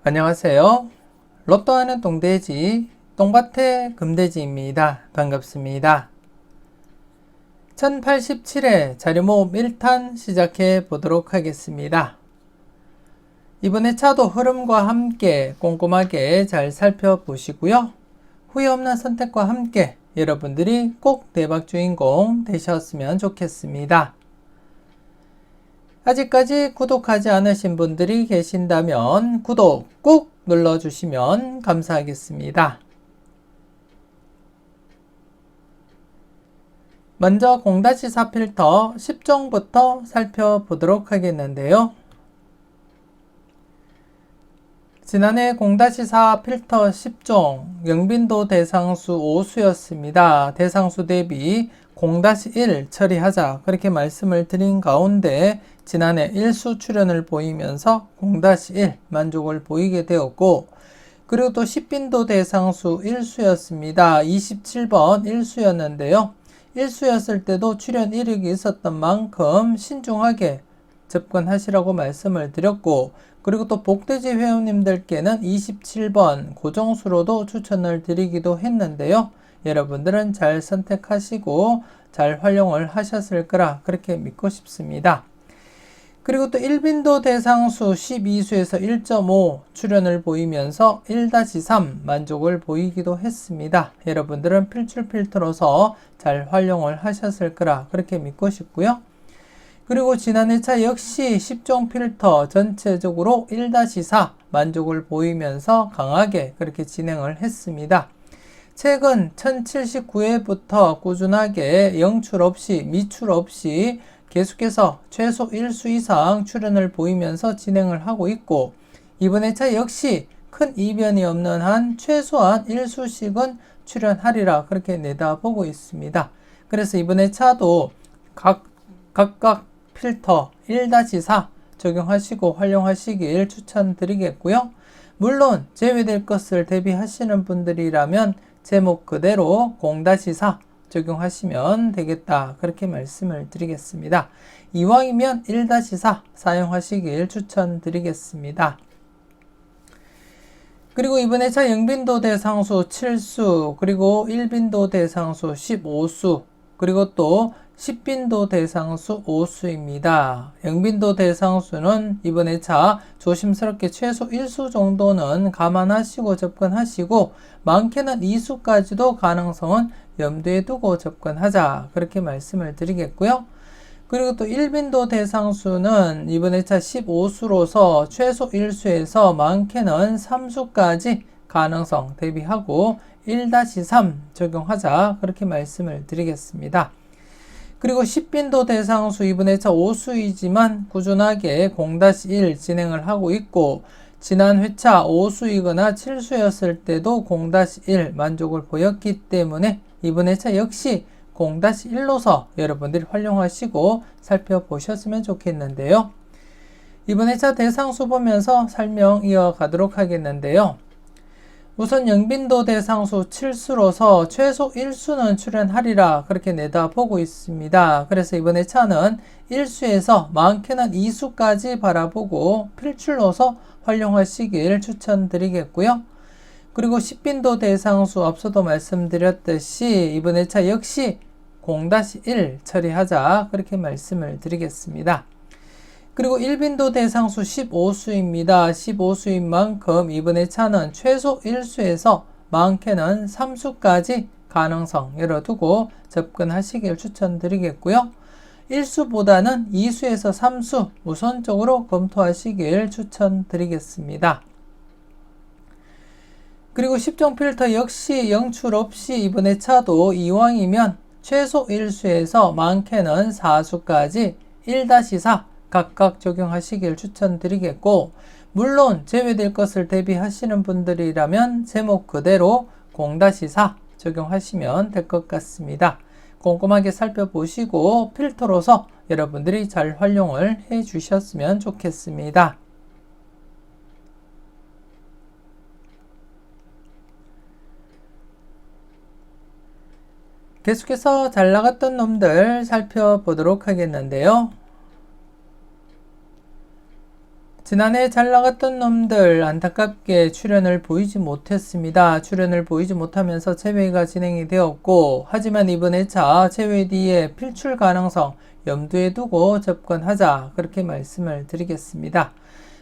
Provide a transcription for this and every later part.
안녕하세요. 로또하는 똥돼지, 똥밭의 금돼지입니다. 반갑습니다. 1087회 자료모음 1탄 시작해 보도록 하겠습니다. 이번에 차도 흐름과 함께 꼼꼼하게 잘 살펴보시고요. 후회 없는 선택과 함께 여러분들이 꼭 대박 주인공 되셨으면 좋겠습니다. 아직까지 구독하지 않으신 분들이 계신다면 구독 꾹 눌러주시면 감사하겠습니다. 먼저 0-4 필터 10종부터 살펴보도록 하겠는데요. 지난해 0-4 필터 10종 영빈도 대상수 5수였습니다. 대상수 대비 0-1 처리하자 그렇게 말씀을 드린 가운데 지난해 1수 출현을 보이면서 0-1 만족을 보이게 되었고, 그리고 또 10빈도 대상수 1수였습니다. 27번 1수였는데요. 1수였을 때도 출현 1획이 있었던 만큼 신중하게 접근하시라고 말씀을 드렸고, 그리고 또 복돼지 회원님들께는 27번 고정수로도 추천을 드리기도 했는데요. 여러분들은 잘 선택하시고 잘 활용을 하셨을 거라 그렇게 믿고 싶습니다. 그리고 또 1빈도 대상수 12수에서 1.5 출현을 보이면서 1-3 만족을 보이기도 했습니다. 여러분들은 필출 필터로서 잘 활용을 하셨을 거라 그렇게 믿고 싶고요. 그리고 지난해 차 역시 10종 필터 전체적으로 1-4 만족을 보이면서 강하게 그렇게 진행을 했습니다. 최근 1079회부터 꾸준하게 영출 없이 미출 없이 계속해서 최소 1수 이상 출현을 보이면서 진행을 하고 있고, 이번에 차 역시 큰 이변이 없는 한 최소한 1수씩은 출현하리라 그렇게 내다보고 있습니다. 그래서 이번에 차도 각각 필터 1-4 적용하시고 활용하시길 추천드리겠고요. 물론 제외될 것을 대비하시는 분들이라면 제목 그대로 0-4 적용하시면 되겠다 그렇게 말씀을 드리겠습니다. 이왕이면 1-4 사용하시길 추천드리겠습니다. 그리고 이번에 차 영빈도 대상수 7수, 그리고 1빈도 대상수 15수, 그리고 또 10빈도 대상수 5수입니다. 영빈도 대상수는 이번에 차 조심스럽게 최소 1수 정도는 감안하시고 접근하시고, 많게는 2수까지도 가능성은 염두에 두고 접근하자 그렇게 말씀을 드리겠고요. 그리고 또 1빈도 대상수는 이번에 차 15수로서 최소 1수에서 많게는 3수까지 가능성 대비하고 1-3 적용하자 그렇게 말씀을 드리겠습니다. 그리고 10빈도 대상수 이번에 차 5수이지만 꾸준하게 0-1 진행을 하고 있고, 지난 회차 5수이거나 7수였을 때도 0-1 만족을 보였기 때문에 이번 회차 역시 0-1로서 여러분들이 활용하시고 살펴보셨으면 좋겠는데요. 이번 회차 대상수 보면서 설명 이어가도록 하겠는데요. 우선 영빈도 대상수 7수로서 최소 1수는 출현하리라 그렇게 내다보고 있습니다. 그래서 이번 회차는 1수에서 많게는 2수까지 바라보고 필출로서 활용하시길 추천드리겠고요. 그리고 10빈도 대상수 앞서도 말씀드렸듯이 이번 회차 역시 0-1 처리하자 그렇게 말씀을 드리겠습니다. 그리고 1빈도 대상수 15수입니다. 15수인 만큼 이번 회차는 최소 1수에서 많게는 3수까지 가능성 열어두고 접근하시길 추천드리겠고요. 1수보다는 2수에서 3수 우선적으로 검토하시길 추천드리겠습니다. 그리고 10종 필터 역시 영출 없이 이번 회차도 이왕이면 최소 1수에서 많게는 4수까지 1-4 각각 적용하시길 추천드리겠고, 물론 제외될 것을 대비하시는 분들이라면 제목 그대로 0-4 적용하시면 될 것 같습니다. 꼼꼼하게 살펴보시고 필터로서 여러분들이 잘 활용을 해 주셨으면 좋겠습니다. 계속해서 잘 나갔던 놈들 살펴보도록 하겠는데요. 지난해 잘 나갔던 놈들 안타깝게 출연을 보이지 못했습니다. 출연을 보이지 못하면서 체외가 진행이 되었고, 하지만 이번 회차 체외 뒤에 필출 가능성 염두에 두고 접근하자, 그렇게 말씀을 드리겠습니다.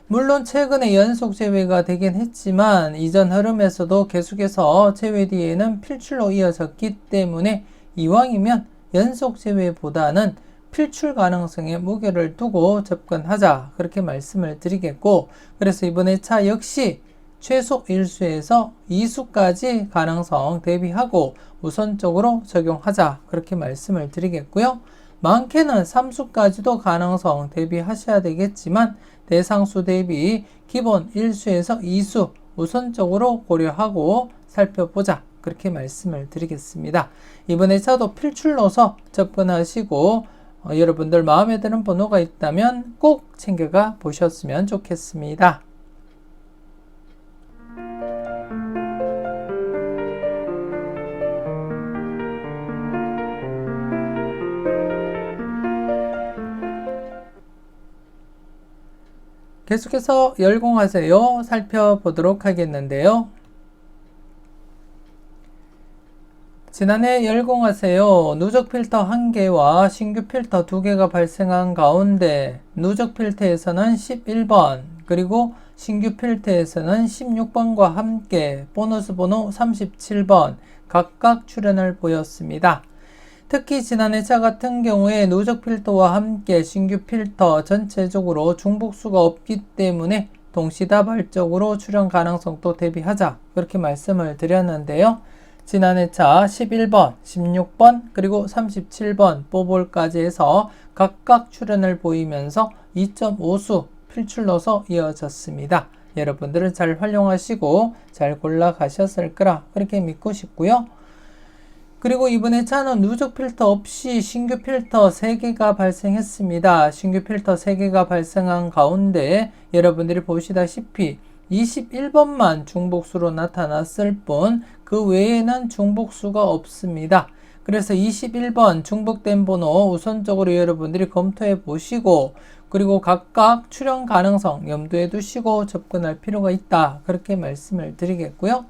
물론 최근에 연속 제외가 되긴 했지만 이전 흐름에서도 계속해서 제외 뒤에는 필출로 이어졌기 때문에 이왕이면 연속 제외보다는 필출 가능성에 무게를 두고 접근하자, 그렇게 말씀을 드리겠고, 그래서 이번 회차 역시 최소 1수에서 2수까지 가능성 대비하고 우선적으로 적용하자, 그렇게 말씀을 드리겠고요. 많게는 3수까지도 가능성 대비하셔야 되겠지만 대상수 대비 기본 1수에서 2수 우선적으로 고려하고 살펴보자, 그렇게 말씀을 드리겠습니다. 이번 회차도 필출로서 접근하시고 여러분들 마음에 드는 번호가 있다면 꼭 챙겨가 보셨으면 좋겠습니다. 계속해서 열공하세요 살펴보도록 하겠는데요. 지난해 열공하세요 누적 필터 1개와 신규 필터 2개가 발생한 가운데 누적 필터에서는 11번 그리고 신규 필터에서는 16번과 함께 보너스 번호 37번 각각 출현을 보였습니다. 특히 지난해차 같은 경우에 누적 필터와 함께 신규 필터 전체적으로 중복수가 없기 때문에 동시다발적으로 출현 가능성도 대비하자, 그렇게 말씀을 드렸는데요. 지난해차 11번, 16번, 그리고 37번 뽀볼까지 해서 각각 출현을 보이면서 2.5수 필출로서 이어졌습니다. 여러분들은 잘 활용하시고 잘 골라가셨을 거라 그렇게 믿고 싶고요. 그리고 이번 회차는 누적 필터 없이 신규 필터 3개가 발생했습니다. 신규 필터 3개가 발생한 가운데 여러분들이 보시다시피 21번만 중복수로 나타났을 뿐 그 외에는 중복수가 없습니다. 그래서 21번 중복된 번호 우선적으로 여러분들이 검토해 보시고 그리고 각각 출현 가능성 염두에 두시고 접근할 필요가 있다, 그렇게 말씀을 드리겠고요.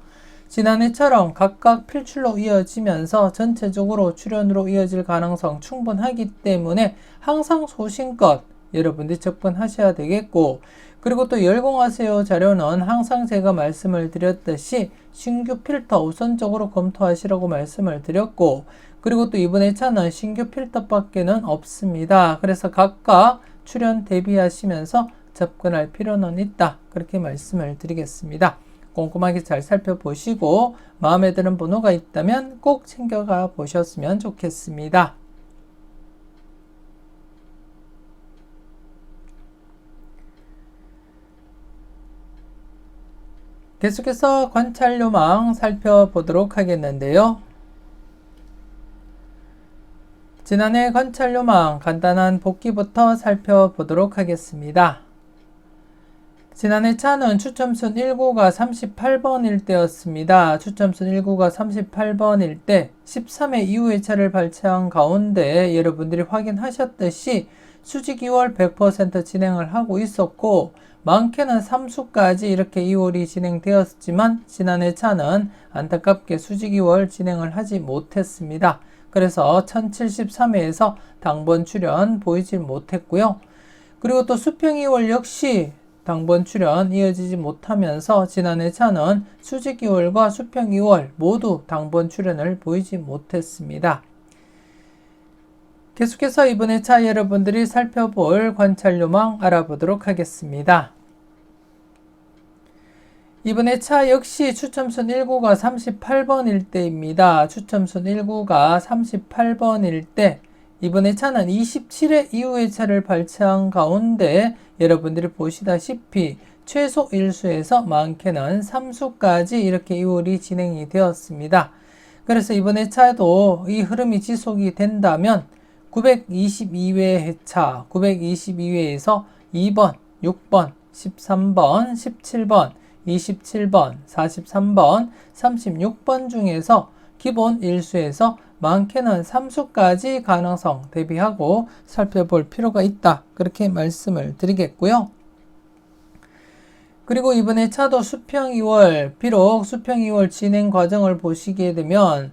지난해처럼 각각 필출로 이어지면서 전체적으로 출현으로 이어질 가능성 충분하기 때문에 항상 소신껏 여러분들이 접근하셔야 되겠고, 그리고 또 열공하세요 자료는 항상 제가 말씀을 드렸듯이 신규 필터 우선적으로 검토하시라고 말씀을 드렸고, 그리고 또 이번 회차는 신규 필터밖에는 없습니다. 그래서 각각 출현 대비하시면서 접근할 필요는 있다, 그렇게 말씀을 드리겠습니다. 꼼꼼하게 잘 살펴보시고 마음에 드는 번호가 있다면 꼭 챙겨가 보셨으면 좋겠습니다. 계속해서 관찰요망 살펴보도록 하겠는데요. 지난해 관찰요망 간단한 복기부터 살펴보도록 하겠습니다. 지난해 차는 추첨순 1구가 38번일 때였습니다. 추첨순 1구가 38번일 때 13회 이후의 차를 발췌한 가운데 여러분들이 확인하셨듯이 수직 2월 100% 진행을 하고 있었고, 많게는 3수까지 이렇게 2월이 진행되었지만 지난해 차는 안타깝게 수직 2월 진행을 하지 못했습니다. 그래서 1073회에서 당번 출현 보이지 못했고요. 그리고 또 수평 2월 역시 당번 출현 이어지지 못하면서 지난해 차는 수직 2월과 수평 2월 모두 당번 출현을 보이지 못했습니다. 계속해서 이번 회차 여러분들이 살펴볼 관찰요망 알아보도록 하겠습니다. 이번 회차 역시 추첨순 1구가 38번일 때입니다. 추첨순 1구가 38번일 때 이번 회차는 27회 이후의 차를 발췌한 가운데 여러분들이 보시다시피 최소 1수에서 많게는 3수까지 이렇게 2월이 진행이 되었습니다. 그래서 이번 회차에도 이 흐름이 지속이 된다면 922회 회차, 922회에서 2번, 6번, 13번, 17번, 27번, 43번, 36번 중에서 기본 1수에서 많게는 3수까지 가능성 대비하고 살펴볼 필요가 있다, 그렇게 말씀을 드리겠고요. 그리고 이번에 차도 수평 2월, 비록 수평 2월 진행 과정을 보시게 되면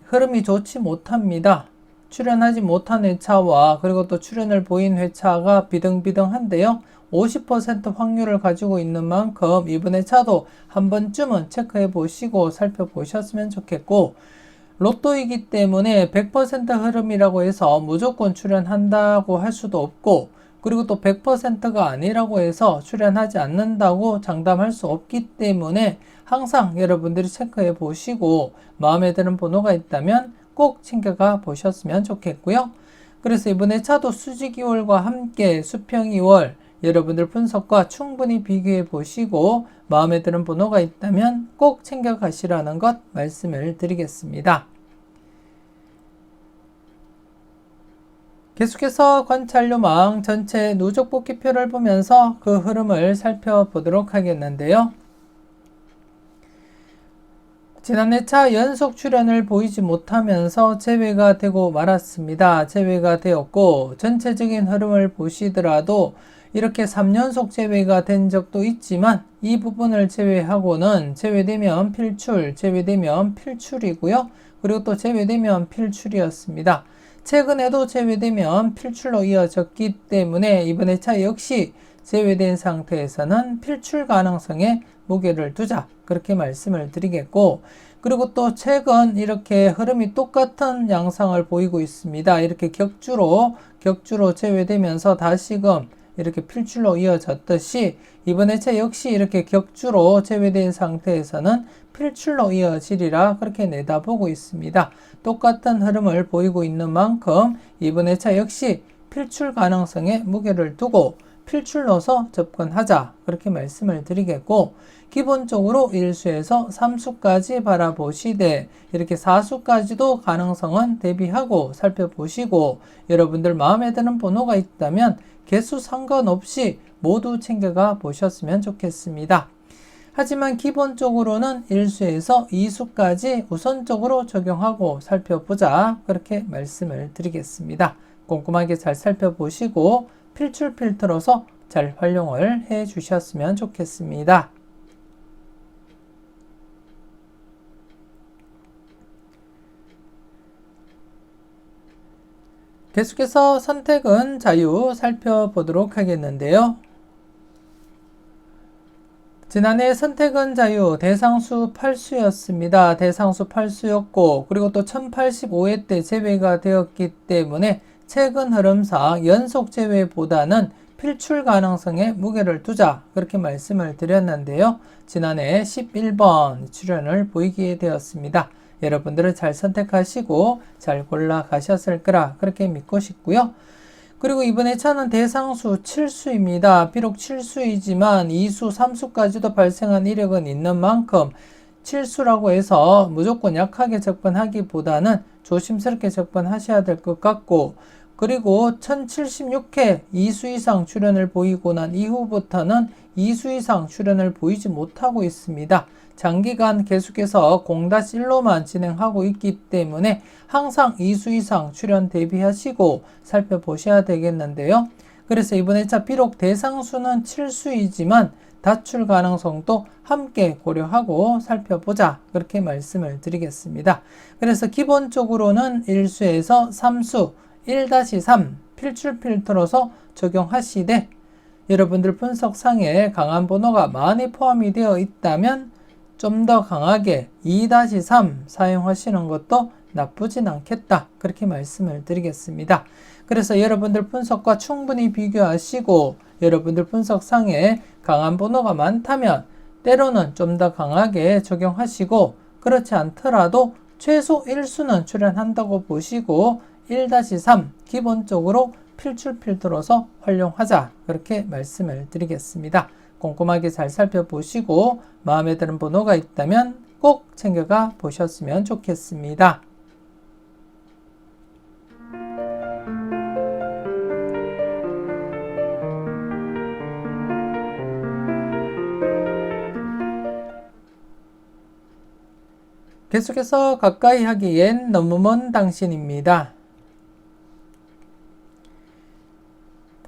흐름이 좋지 못합니다. 출현하지 못한 회차와 그리고 또 출현을 보인 회차가 비등비등한데요. 50% 확률을 가지고 있는 만큼 이번 회차도 한 번쯤은 체크해 보시고 살펴보셨으면 좋겠고, 로또이기 때문에 100% 흐름이라고 해서 무조건 출현한다고 할 수도 없고, 그리고 또 100%가 아니라고 해서 출현하지 않는다고 장담할 수 없기 때문에 항상 여러분들이 체크해 보시고 마음에 드는 번호가 있다면 꼭 챙겨가 보셨으면 좋겠고요. 그래서 이번에 차도 수직 2월과 함께 수평 2월 여러분들 분석과 충분히 비교해 보시고 마음에 드는 번호가 있다면 꼭 챙겨 가시라는 것 말씀을 드리겠습니다. 계속해서 관찰요망 전체 누적 뽑기표를 보면서 그 흐름을 살펴보도록 하겠는데요. 지난 회차 연속 출현을 보이지 못하면서 제외가 되고 말았습니다. 제외가 되었고 전체적인 흐름을 보시더라도 이렇게 3연속 제외가 된 적도 있지만 이 부분을 제외하고는 제외되면 필출, 제외되면 필출이고요. 그리고 또 제외되면 필출이었습니다. 최근에도 제외되면 필출로 이어졌기 때문에 이번 회차 역시 제외된 상태에서는 필출 가능성에 무게를 두자, 그렇게 말씀을 드리겠고, 그리고 또 최근 이렇게 흐름이 똑같은 양상을 보이고 있습니다. 이렇게 격주로 제외되면서 다시금 이렇게 필출로 이어졌듯이 이번 회차 역시 이렇게 격주로 제외된 상태에서는 필출로 이어지리라 그렇게 내다보고 있습니다. 똑같은 흐름을 보이고 있는 만큼 이번 회차 역시 필출 가능성에 무게를 두고 필출로서 접근하자, 그렇게 말씀을 드리겠고, 기본적으로 1수에서 3수까지 바라보시되 이렇게 4수까지도 가능성은 대비하고 살펴보시고 여러분들 마음에 드는 번호가 있다면 개수 상관없이 모두 챙겨가 보셨으면 좋겠습니다. 하지만 기본적으로는 1수에서 2수까지 우선적으로 적용하고 살펴보자, 그렇게 말씀을 드리겠습니다. 꼼꼼하게 잘 살펴보시고 필출 필터로서 잘 활용을 해 주셨으면 좋겠습니다. 계속해서 선택은 자유 살펴보도록 하겠는데요. 지난해 선택은 자유 대상수 8수였습니다. 대상수 8수였고 그리고 또 1085회 때 제외가 되었기 때문에 최근 흐름상 연속 제외보다는 필출 가능성에 무게를 두자, 그렇게 말씀을 드렸는데요. 지난해 11번 출현을 보이게 되었습니다. 여러분들은 잘 선택하시고 잘 골라가셨을 거라 그렇게 믿고 싶고요. 그리고 이번에 차는 대상수 7수입니다. 비록 7수이지만 2수, 3수까지도 발생한 이력은 있는 만큼 7수라고 해서 무조건 약하게 접근하기보다는 조심스럽게 접근하셔야 될 것 같고, 그리고 1076회 2수 이상 출현을 보이고 난 이후부터는 2수 이상 출현을 보이지 못하고 있습니다. 장기간 계속해서 0-1로만 진행하고 있기 때문에 항상 2수 이상 출현 대비하시고 살펴보셔야 되겠는데요. 그래서 이번 회차 비록 대상수는 7수이지만 다출 가능성도 함께 고려하고 살펴보자, 그렇게 말씀을 드리겠습니다. 그래서 기본적으로는 1수에서 3수 1-3 필출 필터로서 적용하시되 여러분들 분석상에 강한 번호가 많이 포함이 되어 있다면 좀 더 강하게 2-3 사용하시는 것도 나쁘진 않겠다, 그렇게 말씀을 드리겠습니다. 그래서 여러분들 분석과 충분히 비교하시고 여러분들 분석상에 강한 번호가 많다면 때로는 좀 더 강하게 적용하시고, 그렇지 않더라도 최소 1수는 출현한다고 보시고 1-3 기본적으로 필출 필터로서 활용하자, 그렇게 말씀을 드리겠습니다. 꼼꼼하게 잘 살펴보시고 마음에 드는 번호가 있다면 꼭 챙겨가 보셨으면 좋겠습니다. 계속해서 가까이 하기엔 너무 먼 당신입니다.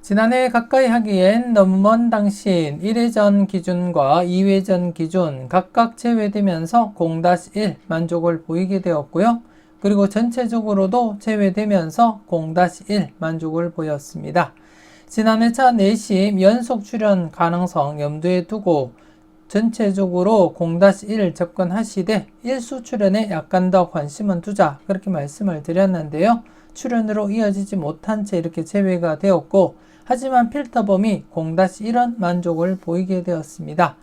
지난해 가까이 하기엔 너무 먼 당신 1회전 기준과 2회전 기준 각각 제외되면서 0-1 만족을 보이게 되었고요. 그리고 전체적으로도 제외되면서 0-1 만족을 보였습니다. 지난해차 내심 연속 출현 가능성 염두에 두고 전체적으로 0-1 접근하시되 일수 출현에 약간 더 관심은 두자 그렇게 말씀을 드렸는데요. 출현으로 이어지지 못한 채 이렇게 제외가 되었고 하지만 필터 범위 0-1은 만족을 보이게 되었습니다.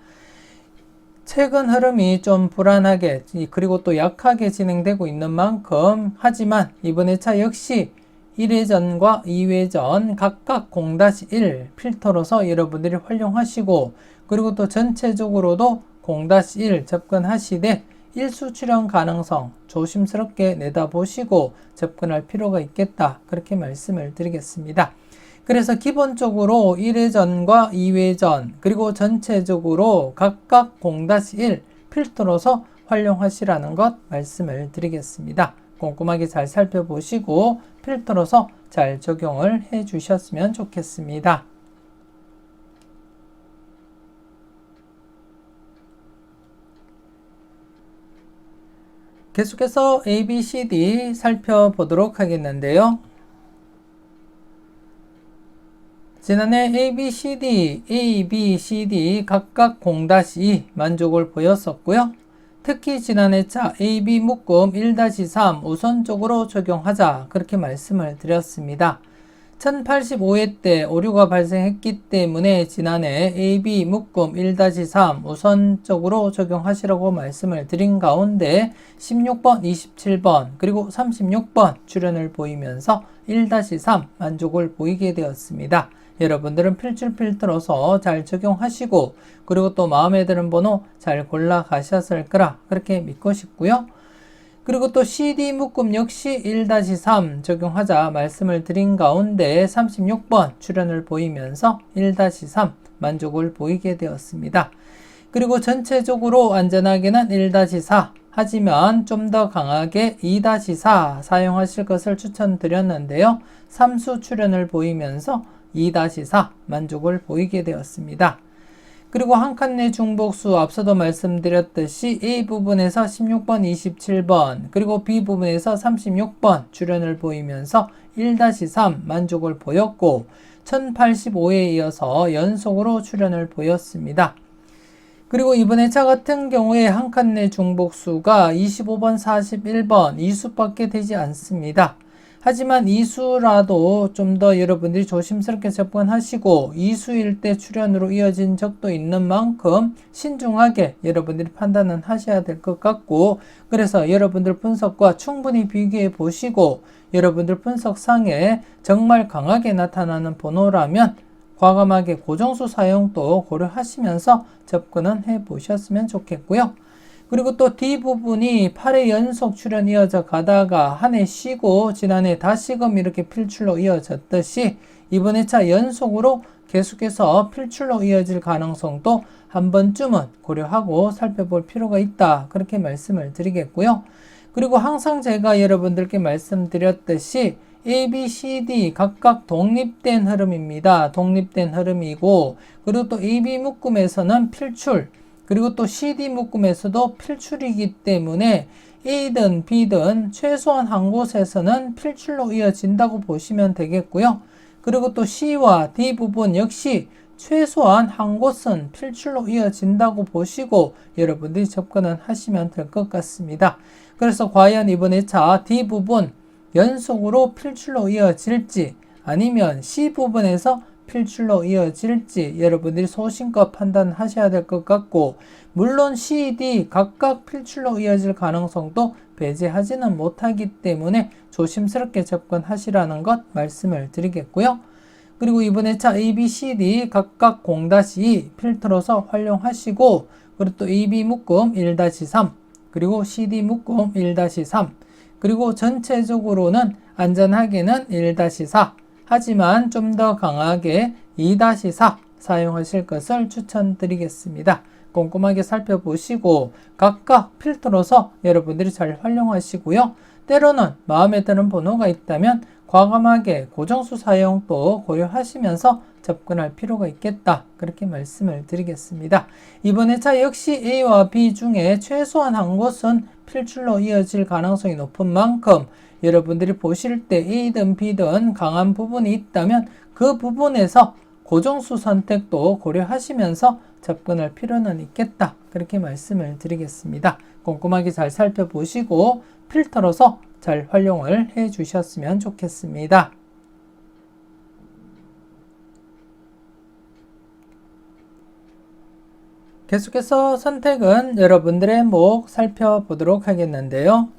최근 흐름이 좀 불안하게 그리고 또 약하게 진행되고 있는 만큼 하지만 이번 회차 역시 1회전과 2회전 각각 0-1 필터로서 여러분들이 활용하시고 그리고 또 전체적으로도 0-1 접근하시되 일수 출현 가능성 조심스럽게 내다보시고 접근할 필요가 있겠다 그렇게 말씀을 드리겠습니다. 그래서 기본적으로 1회전과 2회전 그리고 전체적으로 각각 0-1 필터로서 활용하시라는 것 말씀을 드리겠습니다. 꼼꼼하게 잘 살펴보시고 필터로서 잘 적용을 해 주셨으면 좋겠습니다. 계속해서 ABCD 살펴보도록 하겠는데요. 지난해 ABCD, ABCD 각각 0-2 만족을 보였었고요. 특히 지난해차 AB 묶음 1-3 우선적으로 적용하자 그렇게 말씀을 드렸습니다. 1085회 때 오류가 발생했기 때문에 지난해 AB 묶음 1-3 우선적으로 적용하시라고 말씀을 드린 가운데 16번, 27번 그리고 36번 출현을 보이면서 1-3 만족을 보이게 되었습니다. 여러분들은 필출 필터로서 잘 적용하시고 그리고 또 마음에 드는 번호 잘 골라 가셨을 거라 그렇게 믿고 싶고요. 그리고 또 CD 묶음 역시 1-3 적용하자 말씀을 드린 가운데 36번 출현을 보이면서 1-3 만족을 보이게 되었습니다. 그리고 전체적으로 안전하게는 1-4 하지만 좀 더 강하게 2-4 사용하실 것을 추천드렸는데요. 3수 출현을 보이면서 2-4 만족을 보이게 되었습니다. 그리고 한 칸 내 중복수 앞서도 말씀드렸듯이 A 부분에서 16번, 27번 그리고 B 부분에서 36번 출현을 보이면서 1-3 만족을 보였고 1085에 이어서 연속으로 출현을 보였습니다. 그리고 이번 회차 같은 경우에 한 칸 내 중복수가 25번, 41번 2수밖에 되지 않습니다. 하지만 2수라도 좀 더 여러분들이 조심스럽게 접근하시고 2수일 때 출현으로 이어진 적도 있는 만큼 신중하게 여러분들이 판단은 하셔야 될 것 같고 그래서 여러분들 분석과 충분히 비교해 보시고 여러분들 분석상에 정말 강하게 나타나는 번호라면 과감하게 고정수 사용도 고려하시면서 접근은 해 보셨으면 좋겠고요. 그리고 또 D부분이 8회 연속 출현 이어져 가다가 한 해 쉬고 지난해 다시금 이렇게 필출로 이어졌듯이 이번 회차 연속으로 계속해서 필출로 이어질 가능성도 한 번쯤은 고려하고 살펴볼 필요가 있다. 그렇게 말씀을 드리겠고요. 그리고 항상 제가 여러분들께 말씀드렸듯이 A, B, C, D 각각 독립된 흐름입니다. 독립된 흐름이고 그리고 또 A, B 묶음에서는 필출 그리고 또 CD 묶음에서도 필출이기 때문에 A든 B든 최소한 한 곳에서는 필출로 이어진다고 보시면 되겠고요. 그리고 또 C와 D 부분 역시 최소한 한 곳은 필출로 이어진다고 보시고 여러분들이 접근은 하시면 될 것 같습니다. 그래서 과연 이번 회차 D 부분 연속으로 필출로 이어질지 아니면 C 부분에서 필출로 이어질지 여러분들이 소신껏 판단하셔야 될 것 같고 물론 C, D 각각 필출로 이어질 가능성도 배제하지는 못하기 때문에 조심스럽게 접근하시라는 것 말씀을 드리겠고요. 그리고 이번 회차 A, B, C, D 각각 0-2 필터로서 활용하시고 그리고 또 A, B 묶음 1-3 그리고 C, D 묶음 1-3 그리고 전체적으로는 안전하게는 1-4 하지만 좀 더 강하게 2-4 사용하실 것을 추천드리겠습니다. 꼼꼼하게 살펴보시고 각각 필터로서 여러분들이 잘 활용하시고요. 때로는 마음에 드는 번호가 있다면 과감하게 고정수 사용도 고려하시면서 접근할 필요가 있겠다. 그렇게 말씀을 드리겠습니다. 이번 회차 역시 A와 B 중에 최소한 한 곳은 필출로 이어질 가능성이 높은 만큼 여러분들이 보실 때 A든 B든 강한 부분이 있다면 그 부분에서 고정수 선택도 고려하시면서 접근할 필요는 있겠다. 그렇게 말씀을 드리겠습니다. 꼼꼼하게 잘 살펴보시고 필터로서 잘 활용을 해 주셨으면 좋겠습니다. 계속해서 선택은 여러분들의 목 살펴보도록 하겠는데요.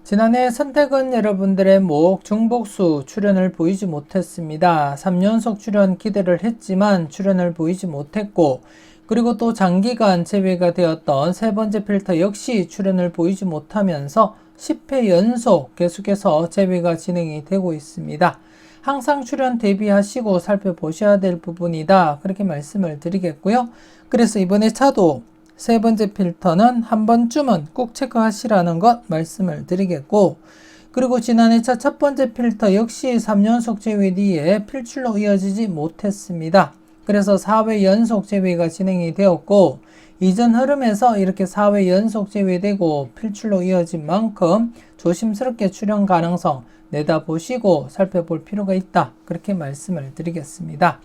지난해 선택은 여러분들의 목 중복수 출현을 보이지 못했습니다. 3연속 출현 기대를 했지만 출현을 보이지 못했고, 그리고 또 장기간 제외가 되었던 세 번째 필터 역시 출현을 보이지 못하면서 10회 연속 계속해서 제외가 진행이 되고 있습니다. 항상 출현 대비하시고 살펴보셔야 될 부분이다. 그렇게 말씀을 드리겠고요. 그래서 이번에 차도 세 번째 필터는 한 번쯤은 꼭 체크하시라는 것 말씀을 드리겠고, 그리고 지난해 차 첫 번째 필터 역시 3연속 제외 뒤에 필출로 이어지지 못했습니다. 그래서 4회 연속 제외가 진행이 되었고, 이전 흐름에서 이렇게 4회 연속 제외되고 필출로 이어진 만큼 조심스럽게 출현 가능성 내다보시고 살펴볼 필요가 있다. 그렇게 말씀을 드리겠습니다.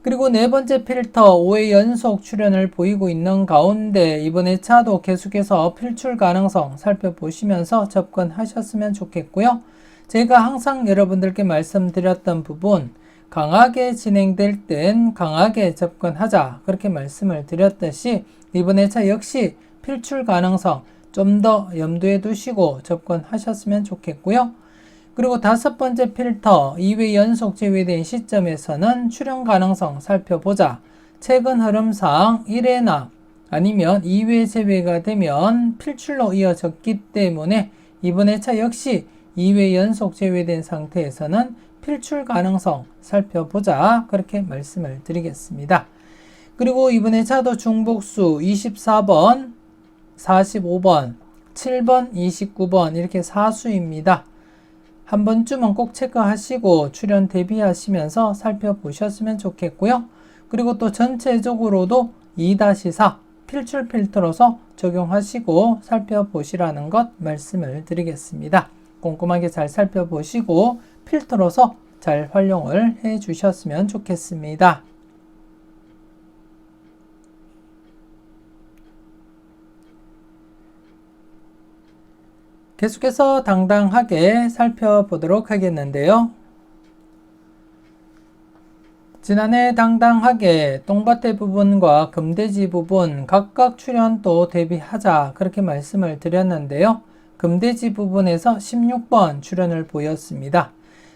그리고 네 번째 필터 5회 연속 출현을 보이고 있는 가운데 이번에 차도 계속해서 필출 가능성 살펴보시면서 접근하셨으면 좋겠고요. 제가 항상 여러분들께 말씀드렸던 부분, 강하게 진행될 땐 강하게 접근하자 그렇게 말씀을 드렸듯이 이번에 차 역시 필출 가능성 좀 더 염두에 두시고 접근하셨으면 좋겠고요. 그리고 다섯 번째 필터 2회 연속 제외된 시점에서는 출현 가능성 살펴보자. 최근 흐름상 1회나 아니면 2회 제외가 되면 필출로 이어졌기 때문에 이번 회차 역시 2회 연속 제외된 상태에서는 필출 가능성 살펴보자. 그렇게 말씀을 드리겠습니다. 그리고 이번 회차도 중복수 24번, 45번, 7번, 29번 이렇게 4수입니다. 한 번쯤은 꼭 체크하시고 출현 대비하시면서 살펴보셨으면 좋겠고요. 그리고 또 전체적으로도 2-4 필출 필터로서 적용하시고 살펴보시라는 것 말씀을 드리겠습니다. 꼼꼼하게 잘 살펴보시고 필터로서 잘 활용을 해 주셨으면 좋겠습니다. 계속해서 당당하게 살펴보도록 하겠는데요. 지난해 당당하게 똥밭대 부분과 금돼지 부분 각각 출현도 대비하자 그렇게 말씀을 드렸는데요. 금돼지 부분에서 16번 출현을 보였습니다.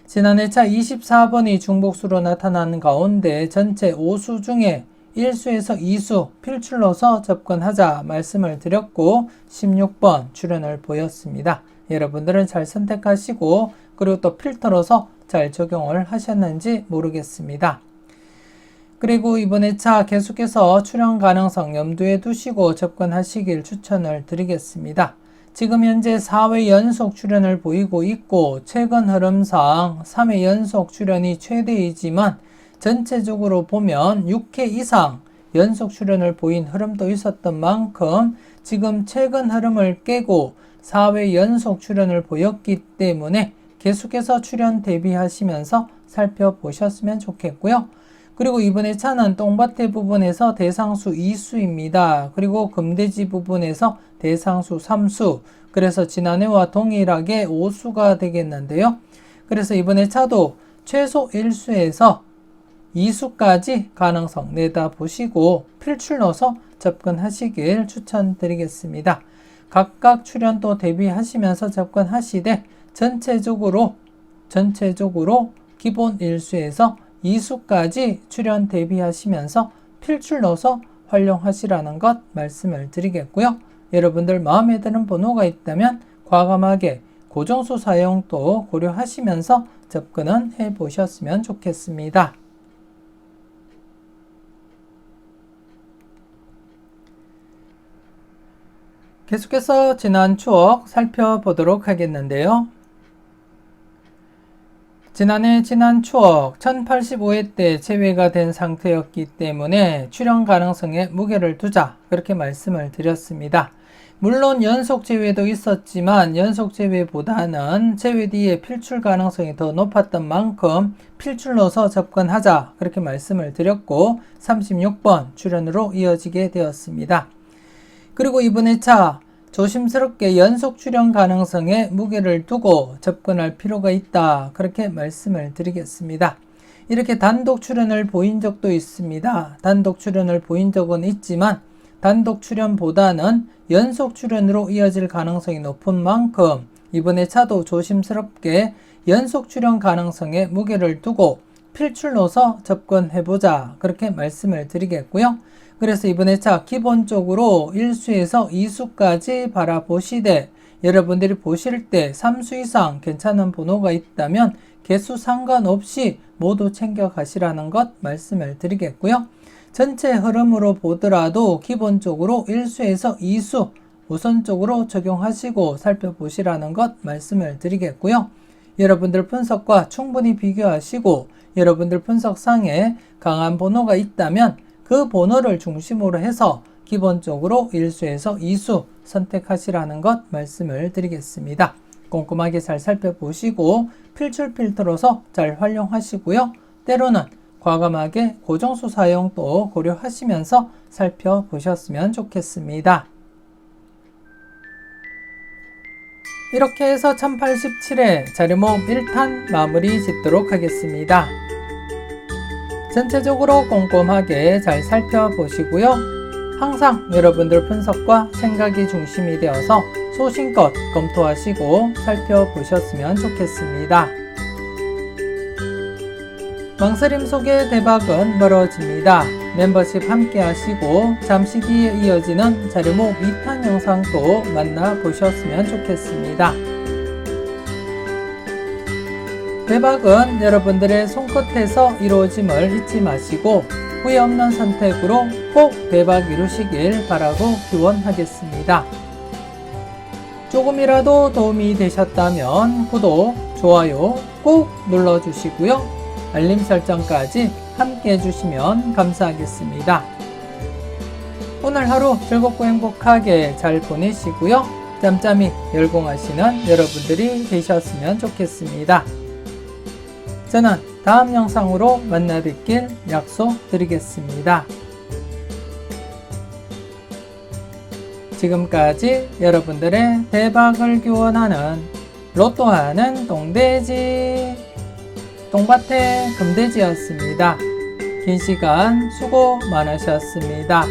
지난해 차 24번이 중복수로 나타나는 가운데 전체 5수 중에 1수에서 2수 필출로서 접근하자 말씀을 드렸고 16번 출현을 보였습니다. 여러분들은 잘 선택하시고 그리고 또 필터로서 잘 적용을 하셨는지 모르겠습니다. 그리고 이번 회차 계속해서 출현 가능성 염두에 두시고 접근하시길 추천을 드리겠습니다. 지금 현재 4회 연속 출현을 보이고 있고 최근 흐름상 3회 연속 출현이 최대이지만 전체적으로 보면 6회 이상 연속 출현을 보인 흐름도 있었던 만큼 지금 최근 흐름을 깨고 4회 연속 출현을 보였기 때문에 계속해서 출현 대비하시면서 살펴보셨으면 좋겠고요. 그리고 이번에 차는 똥밭대 부분에서 대상수 2수입니다. 그리고 금돼지 부분에서 대상수 3수. 그래서 지난해와 동일하게 5수가 되겠는데요. 그래서 이번에 차도 최소 1수에서 2수까지 가능성 내다보시고 필출 넣어서 접근하시길 추천드리겠습니다. 각각 출현도 대비하시면서 접근하시되 전체적으로 기본 1수에서 2수까지 출현 대비하시면서 필출 넣어서 활용하시라는 것 말씀을 드리겠고요. 여러분들 마음에 드는 번호가 있다면 과감하게 고정수 사용도 고려하시면서 접근은 해보셨으면 좋겠습니다. 계속해서 지난 추억 살펴보도록 하겠는데요. 지난 추억 1085회 때 제외가 된 상태였기 때문에 출연 가능성에 무게를 두자 그렇게 말씀을 드렸습니다. 물론 연속 제외도 있었지만 연속 제외보다는 제외 뒤에 필출 가능성이 더 높았던 만큼 필출로서 접근하자 그렇게 말씀을 드렸고 36번 출연으로 이어지게 되었습니다. 그리고 이번 회차 조심스럽게 연속 출연 가능성에 무게를 두고 접근할 필요가 있다 그렇게 말씀을 드리겠습니다. 이렇게 단독 출연을 보인 적도 있습니다. 단독 출연을 보인 적은 있지만 단독 출연보다는 연속 출연으로 이어질 가능성이 높은 만큼 이번 회차도 조심스럽게 연속 출연 가능성에 무게를 두고 필출로서 접근해보자 그렇게 말씀을 드리겠고요. 그래서 이번 회차 기본적으로 1수에서 2수까지 바라보시되 여러분들이 보실 때 3수 이상 괜찮은 번호가 있다면 개수 상관없이 모두 챙겨 가시라는 것 말씀을 드리겠고요. 전체 흐름으로 보더라도 기본적으로 1수에서 2수 우선적으로 적용하시고 살펴보시라는 것 말씀을 드리겠고요. 여러분들 분석과 충분히 비교하시고 여러분들 분석상에 강한 번호가 있다면 그 번호를 중심으로 해서 기본적으로 1수에서 2수 선택하시라는 것 말씀을 드리겠습니다. 꼼꼼하게 잘 살펴보시고 필출 필터로서 잘 활용하시고요. 때로는 과감하게 고정수 사용도 고려하시면서 살펴보셨으면 좋겠습니다. 이렇게 해서 1087회 자료모음 1탄 마무리 짓도록 하겠습니다. 전체적으로 꼼꼼하게 잘 살펴보시고요. 항상 여러분들 분석과 생각이 중심이 되어서 소신껏 검토하시고 살펴보셨으면 좋겠습니다. 망설임 속의 대박은 멀어집니다. 멤버십 함께 하시고 잠시 뒤에 이어지는 자료모음 2탄 영상도 만나보셨으면 좋겠습니다. 대박은 여러분들의 손끝에서 이루어짐을 잊지 마시고 후회 없는 선택으로 꼭 대박 이루시길 바라고 기원하겠습니다. 조금이라도 도움이 되셨다면 구독, 좋아요 꼭 눌러주시고요. 알림 설정까지 함께 해주시면 감사하겠습니다. 오늘 하루 즐겁고 행복하게 잘 보내시고요. 짬짬이 열공하시는 여러분들이 되셨으면 좋겠습니다. 저는 다음 영상으로 만나 뵙길 약속드리겠습니다. 지금까지 여러분들의 대박을 기원하는 로또하는 똥돼지 똥밭의 금돼지였습니다. 긴 시간 수고 많으셨습니다.